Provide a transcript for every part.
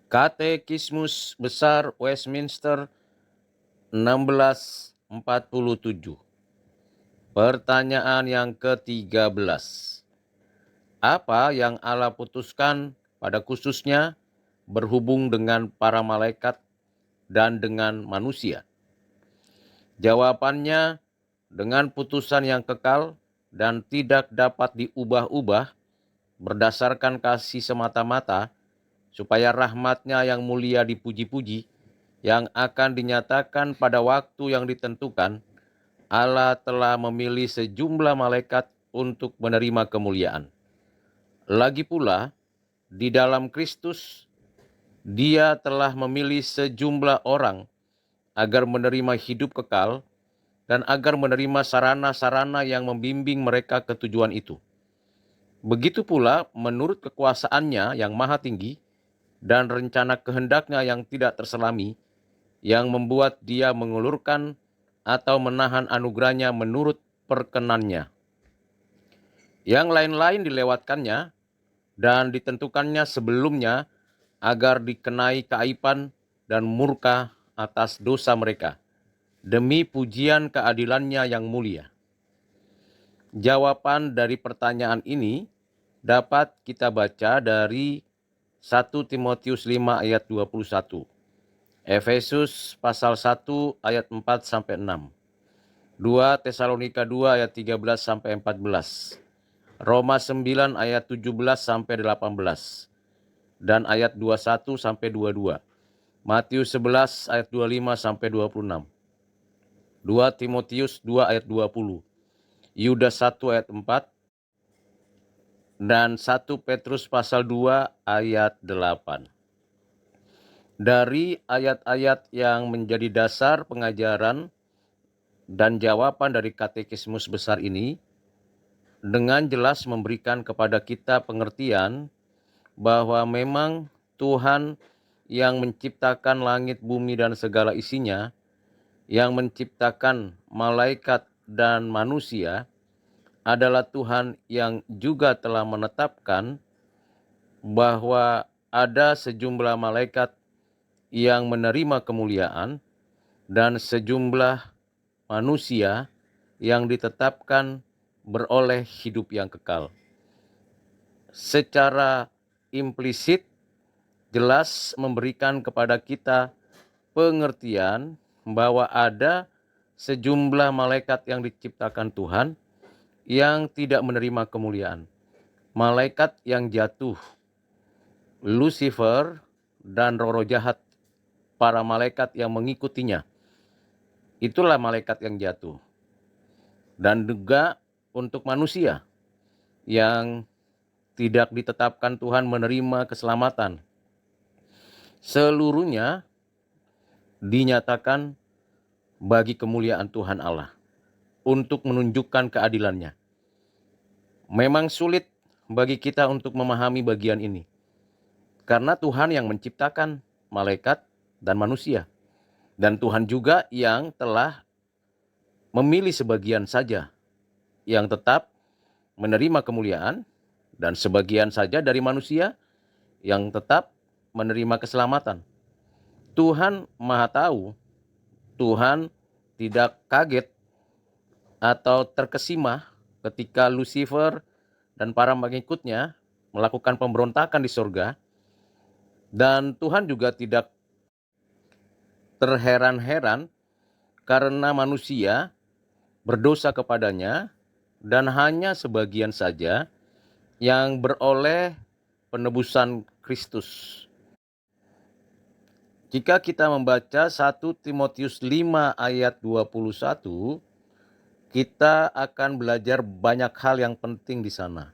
Katekismus Besar Westminster 1647. Pertanyaan yang ke-13. Apa yang Allah putuskan pada khususnya berhubung dengan para malaikat dan dengan manusia? Jawabannya, dengan putusan yang kekal dan tidak dapat diubah-ubah berdasarkan kasih semata-mata, supaya rahmat-Nya yang mulia dipuji-puji, yang akan dinyatakan pada waktu yang ditentukan. Allah telah memilih sejumlah malaikat untuk menerima kemuliaan. Lagi pula, di dalam Kristus, Dia telah memilih sejumlah orang agar menerima hidup kekal dan agar menerima sarana-sarana yang membimbing mereka ke tujuan itu. Begitu pula menurut kekuasaannya yang maha tinggi dan rencana kehendaknya yang tidak terselami, yang membuat Dia mengulurkan atau menahan anugerahnya menurut perkenannya. Yang lain-lain dilewatkannya dan ditentukannya sebelumnya agar dikenai keaiban dan murka atas dosa mereka, demi pujian keadilannya yang mulia. Jawaban dari pertanyaan ini dapat kita baca dari 1 Timotius 5 ayat 21, Efesus pasal 1 ayat 4 sampai 6, 2 Tesalonika 2 ayat 13 sampai 14, Roma 9 ayat 17 sampai 18 dan ayat 21 sampai 22, Matius 11 ayat 25 sampai 26, 2 Timotius 2 ayat 20, Yudas 1 ayat 4, dan 1 Petrus pasal 2 ayat 8. Dari ayat-ayat yang menjadi dasar pengajaran dan jawaban dari katekismus besar ini, dengan jelas memberikan kepada kita pengertian bahwa memang Tuhan yang menciptakan langit, bumi, dan segala isinya, yang menciptakan malaikat dan manusia, adalah Tuhan yang juga telah menetapkan bahwa ada sejumlah malaikat yang menerima kemuliaan dan sejumlah manusia yang ditetapkan beroleh hidup yang kekal. Secara implisit jelas memberikan kepada kita pengertian bahwa ada sejumlah malaikat yang diciptakan Tuhan yang tidak menerima kemuliaan. Malaikat yang jatuh, Lucifer dan roh-roh jahat, para malaikat yang mengikutinya, itulah malaikat yang jatuh. Dan juga untuk manusia yang tidak ditetapkan Tuhan menerima keselamatan, seluruhnya dinyatakan bagi kemuliaan Tuhan Allah untuk menunjukkan keadilannya. Memang sulit bagi kita untuk memahami bagian ini, karena Tuhan yang menciptakan malaikat dan manusia. Dan Tuhan juga yang telah memilih sebagian saja yang tetap menerima kemuliaan, dan sebagian saja dari manusia yang tetap menerima keselamatan. Tuhan Maha Tahu, Tuhan tidak kaget atau terkesima ketika Lucifer dan para pengikutnya melakukan pemberontakan di surga, dan Tuhan juga tidak terheran-heran karena manusia berdosa kepadanya dan hanya sebagian saja yang beroleh penebusan Kristus. Jika kita membaca 1 Timotius 5 ayat 21, kita akan belajar banyak hal yang penting di sana.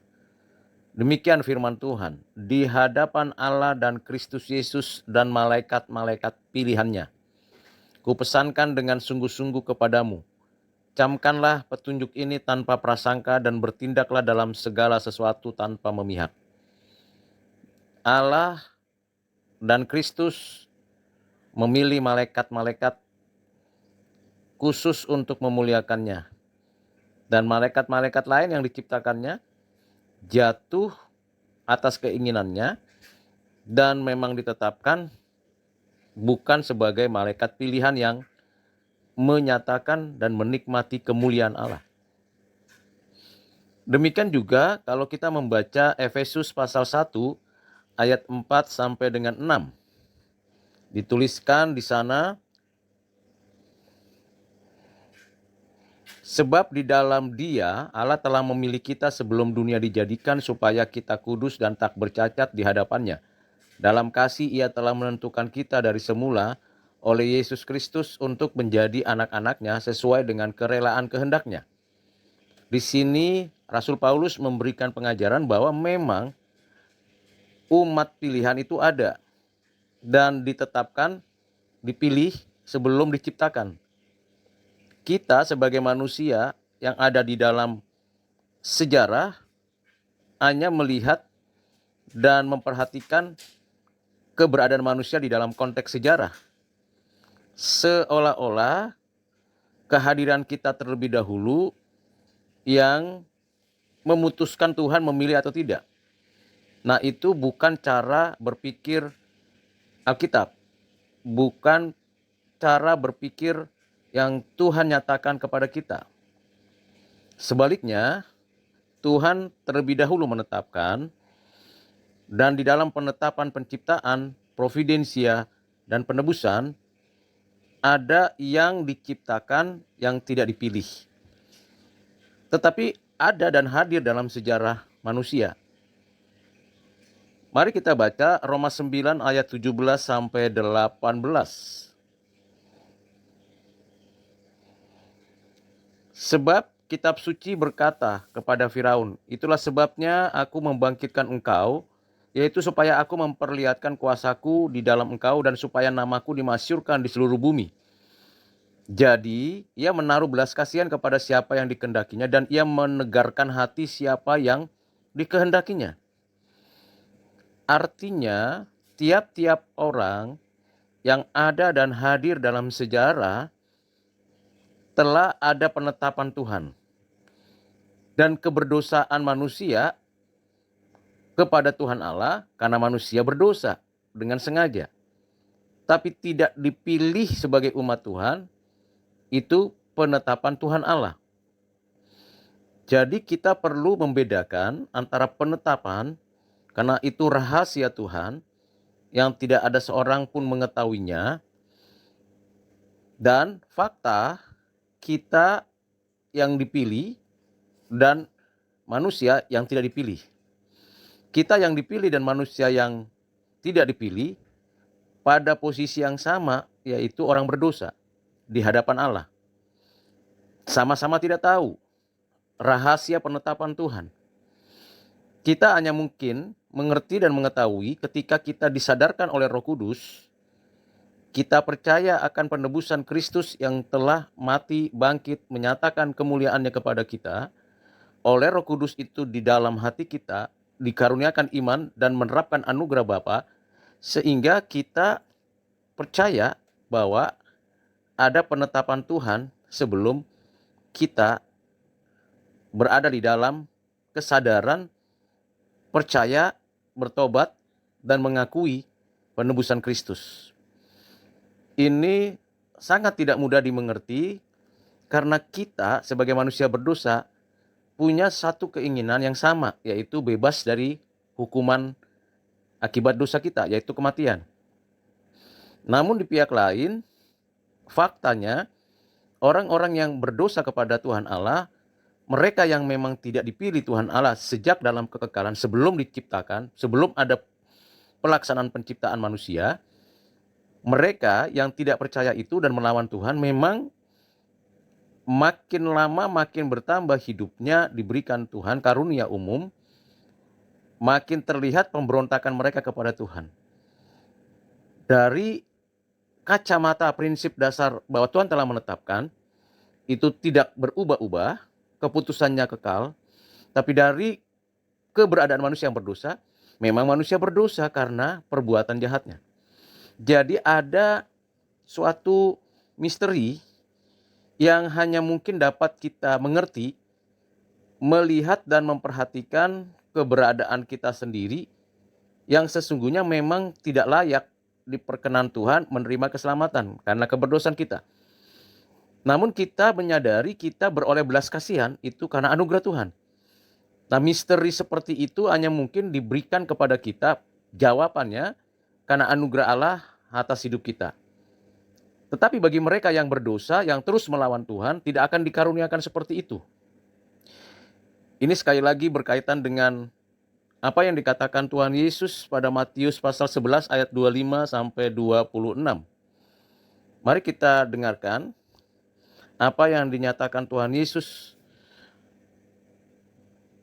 Demikian firman Tuhan, di hadapan Allah dan Kristus Yesus dan malaikat-malaikat pilihannya, kupesankan dengan sungguh-sungguh kepadamu, camkanlah petunjuk ini tanpa prasangka dan bertindaklah dalam segala sesuatu tanpa memihak. Allah dan Kristus memilih malaikat-malaikat khusus untuk memuliakannya. Dan malaikat-malaikat lain yang diciptakannya jatuh atas keinginannya dan memang ditetapkan bukan sebagai malaikat pilihan yang menyatakan dan menikmati kemuliaan Allah. Demikian juga kalau kita membaca Efesus pasal 1 ayat 4 sampai dengan 6. Dituliskan di sana, sebab di dalam Dia Allah telah memilih kita sebelum dunia dijadikan supaya kita kudus dan tak bercacat di hadapannya. Dalam kasih Ia telah menentukan kita dari semula oleh Yesus Kristus untuk menjadi anak-anaknya sesuai dengan kerelaan kehendak-Nya. Di sini Rasul Paulus memberikan pengajaran bahwa memang umat pilihan itu ada dan ditetapkan, dipilih sebelum diciptakan. Kita sebagai manusia yang ada di dalam sejarah hanya melihat dan memperhatikan keberadaan manusia di dalam konteks sejarah. Seolah-olah kehadiran kita terlebih dahulu yang memutuskan Tuhan memilih atau tidak. Nah, itu bukan cara berpikir Alkitab, bukan cara berpikir yang Tuhan nyatakan kepada kita. Sebaliknya, Tuhan terlebih dahulu menetapkan, dan di dalam penetapan penciptaan, providensia, dan penebusan, ada yang diciptakan yang tidak dipilih. Tetapi ada dan hadir dalam sejarah manusia. Mari kita baca Roma 9 ayat 17 sampai 18. Sebab kitab suci berkata kepada Firaun, itulah sebabnya aku membangkitkan engkau, yaitu supaya aku memperlihatkan kuasaku di dalam engkau dan supaya namaku dimasyurkan di seluruh bumi. Jadi ia menaruh belas kasihan kepada siapa yang dikehendakinya, dan ia menegarkan hati siapa yang dikehendakinya. Artinya tiap-tiap orang yang ada dan hadir dalam sejarah telah ada penetapan Tuhan. Dan keberdosaan manusia kepada Tuhan Allah karena manusia berdosa dengan sengaja. Tapi tidak dipilih sebagai umat Tuhan, itu penetapan Tuhan Allah. Jadi kita perlu membedakan antara penetapan, karena itu rahasia Tuhan yang tidak ada seorang pun mengetahuinya, dan fakta kita yang dipilih dan manusia yang tidak dipilih. Kita yang dipilih dan manusia yang tidak dipilih pada posisi yang sama, yaitu orang berdosa di hadapan Allah. Sama-sama tidak tahu rahasia penetapan Tuhan. Kita hanya mungkin mengerti dan mengetahui ketika kita disadarkan oleh Roh Kudus, kita percaya akan penebusan Kristus yang telah mati, bangkit, menyatakan kemuliaannya kepada kita. Oleh Roh Kudus itu di dalam hati kita dikaruniakan iman dan menerapkan anugerah Bapa, sehingga kita percaya bahwa ada penetapan Tuhan sebelum kita berada di dalam kesadaran, percaya, bertobat, dan mengakui penebusan Kristus. Ini sangat tidak mudah dimengerti karena kita sebagai manusia berdosa punya satu keinginan yang sama, yaitu bebas dari hukuman akibat dosa kita, yaitu kematian. Namun di pihak lain, faktanya orang-orang yang berdosa kepada Tuhan Allah, mereka yang memang tidak dipilih Tuhan Allah sejak dalam kekekalan sebelum diciptakan, sebelum ada pelaksanaan penciptaan manusia, mereka yang tidak percaya itu dan melawan Tuhan memang makin lama makin bertambah hidupnya diberikan Tuhan karunia umum, makin terlihat pemberontakan mereka kepada Tuhan. Dari kacamata prinsip dasar bahwa Tuhan telah menetapkan, itu tidak berubah-ubah, keputusannya kekal, tapi dari keberadaan manusia yang berdosa, memang manusia berdosa karena perbuatan jahatnya. Jadi ada suatu misteri yang hanya mungkin dapat kita mengerti, melihat dan memperhatikan keberadaan kita sendiri yang sesungguhnya memang tidak layak diperkenan Tuhan menerima keselamatan karena keberdosaan kita. Namun kita menyadari kita beroleh belas kasihan itu karena anugerah Tuhan. Nah, misteri seperti itu hanya mungkin diberikan kepada kita jawabannya karena anugerah Allah atas hidup kita. Tetapi bagi mereka yang berdosa, yang terus melawan Tuhan, tidak akan dikaruniakan seperti itu. Ini sekali lagi berkaitan dengan apa yang dikatakan Tuhan Yesus pada Matius pasal 11 ayat 25 sampai 26. Mari kita dengarkan apa yang dinyatakan Tuhan Yesus.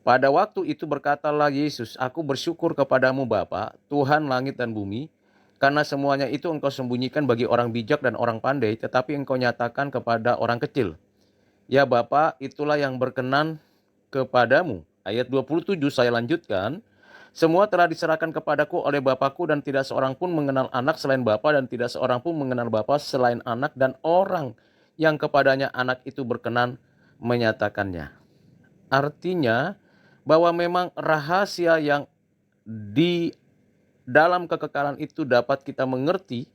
Pada waktu itu berkatalah Yesus, "Aku bersyukur kepadamu Bapa, Tuhan langit dan bumi, karena semuanya itu engkau sembunyikan bagi orang bijak dan orang pandai, tetapi engkau nyatakan kepada orang kecil. Ya Bapa, itulah yang berkenan kepadamu." Ayat 27 saya lanjutkan. "Semua telah diserahkan kepadaku oleh Bapakku dan tidak seorang pun mengenal anak selain Bapa dan tidak seorang pun mengenal Bapa selain anak dan orang yang kepadanya anak itu berkenan menyatakannya." Artinya bahwa memang rahasia yang di dalam kekekalan itu dapat kita mengerti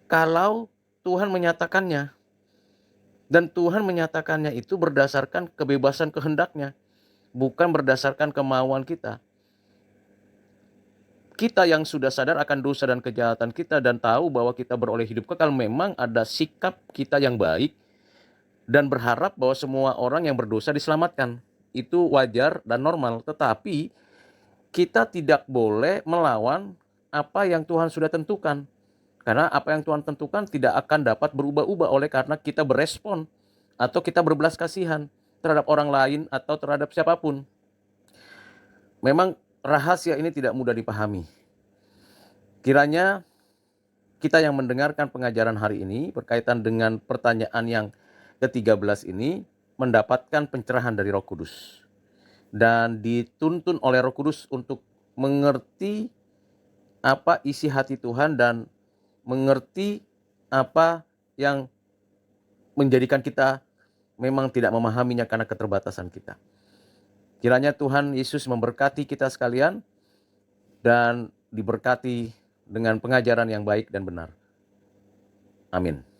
kalau Tuhan menyatakannya. Dan Tuhan menyatakannya itu berdasarkan kebebasan kehendaknya, bukan berdasarkan kemauan kita. Kita yang sudah sadar akan dosa dan kejahatan kita dan tahu bahwa kita beroleh hidup kekal, memang ada sikap kita yang baik dan berharap bahwa semua orang yang berdosa diselamatkan. Itu wajar dan normal, tetapi kita tidak boleh melawan apa yang Tuhan sudah tentukan. Karena apa yang Tuhan tentukan tidak akan dapat berubah-ubah oleh karena kita berespon atau kita berbelas kasihan terhadap orang lain atau terhadap siapapun. Memang rahasia ini tidak mudah dipahami. Kiranya kita yang mendengarkan pengajaran hari ini berkaitan dengan pertanyaan yang ke-13 ini mendapatkan pencerahan dari Roh Kudus dan dituntun oleh Roh Kudus untuk mengerti apa isi hati Tuhan dan mengerti apa yang menjadikan kita memang tidak memahaminya karena keterbatasan kita. Kiranya Tuhan Yesus memberkati kita sekalian dan diberkati dengan pengajaran yang baik dan benar. Amin.